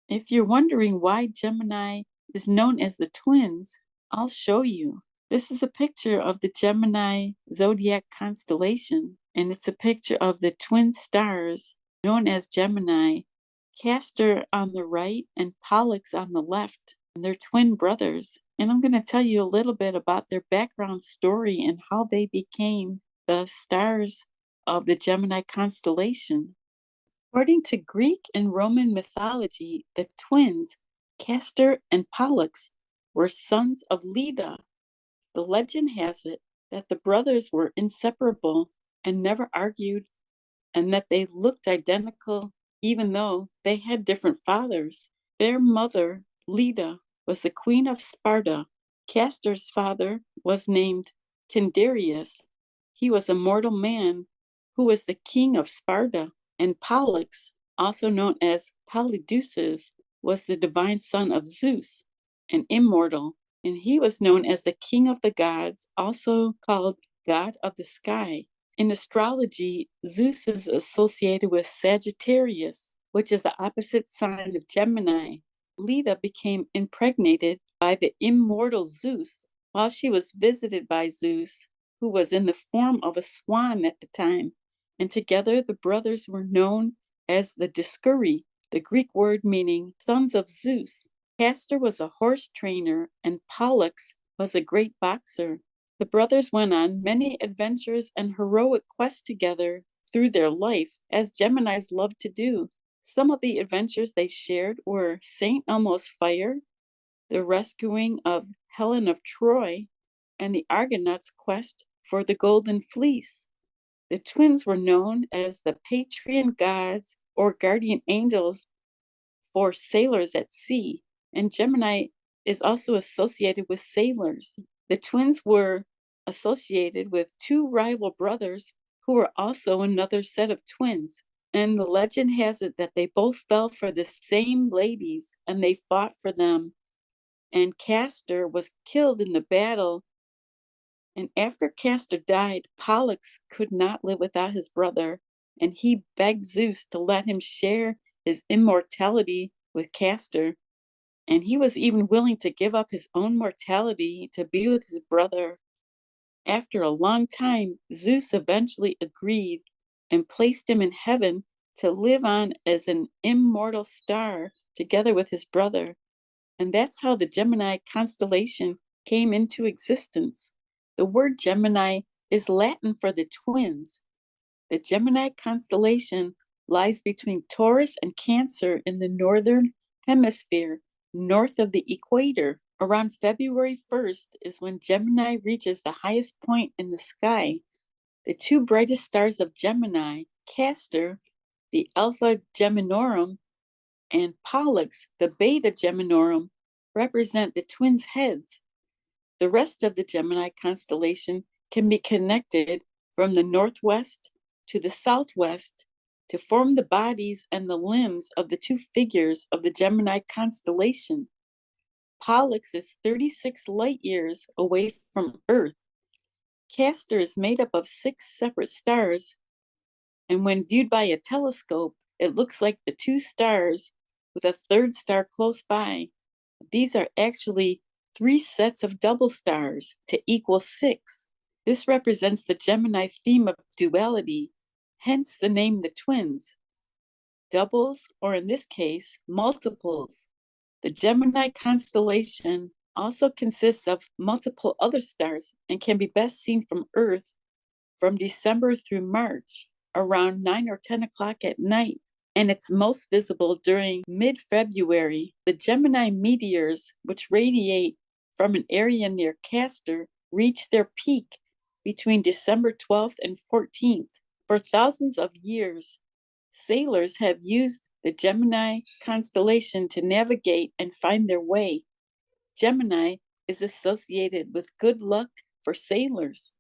If you're wondering why Gemini is known as the twins, I'll show you. This is a picture of the Gemini Zodiac constellation, and it's a picture of the twin stars known as Gemini, Castor on the right and Pollux on the left. And they're twin brothers. And I'm going to tell you a little bit about their background story and how they became the stars of the Gemini constellation. According to Greek and Roman mythology, the twins, Castor and Pollux, were sons of Leda. The legend has it that the brothers were inseparable and never argued, and that they looked identical even though they had different fathers. Their mother, Leda, was the queen of Sparta. Castor's father was named Tyndareus. He was a mortal man who was the king of Sparta. And Pollux, also known as Polydeuces, was the divine son of Zeus, an immortal, and he was known as the king of the gods, also called god of the sky. In astrology, Zeus is associated with Sagittarius, which is the opposite sign of Gemini. Leda became impregnated by the immortal Zeus while she was visited by Zeus, who was in the form of a swan at the time. And together the brothers were known as the Dioscuri, the Greek word meaning sons of Zeus. Castor was a horse trainer, and Pollux was a great boxer. The brothers went on many adventures and heroic quests together through their life, as Geminis love to do. Some of the adventures they shared were St. Elmo's Fire, the rescuing of Helen of Troy, and the Argonauts' quest for the Golden Fleece. The twins were known as the patron gods or guardian angels for sailors at sea, and Gemini is also associated with sailors. The twins were associated with two rival brothers who were also another set of twins, and the legend has it that they both fell for the same ladies and they fought for them. And Castor was killed in the battle. And after Castor died, Pollux could not live without his brother, and he begged Zeus to let him share his immortality with Castor. And he was even willing to give up his own mortality to be with his brother. After a long time, Zeus eventually agreed and placed him in heaven to live on as an immortal star together with his brother. And that's how the Gemini constellation came into existence. The word Gemini is Latin for the twins. The Gemini constellation lies between Taurus and Cancer in the northern hemisphere, north of the equator. Around February 1st is when Gemini reaches the highest point in the sky. The two brightest stars of Gemini, Castor, the Alpha Geminorum, and Pollux, the Beta Geminorum, represent the twins' heads. The rest of the Gemini constellation can be connected from the northwest to the southwest to form the bodies and the limbs of the two figures of the Gemini constellation. Pollux is 36 light years away from Earth. Castor is made up of 6 separate stars, and when viewed by a telescope, it looks like the 2 stars with a third star close by. These are actually 3 sets of double stars to equal 6. This represents the Gemini theme of duality, hence the name the twins. Doubles, or in this case, multiples. The Gemini constellation also consists of multiple other stars and can be best seen from Earth from December through March, around 9 or 10 o'clock at night, and it's most visible during mid-February. The Gemini meteors, which radiate from an area near Castor, reach their peak between December 12th and 14th. For thousands of years, sailors have used the Gemini constellation to navigate and find their way. Gemini is associated with good luck for sailors.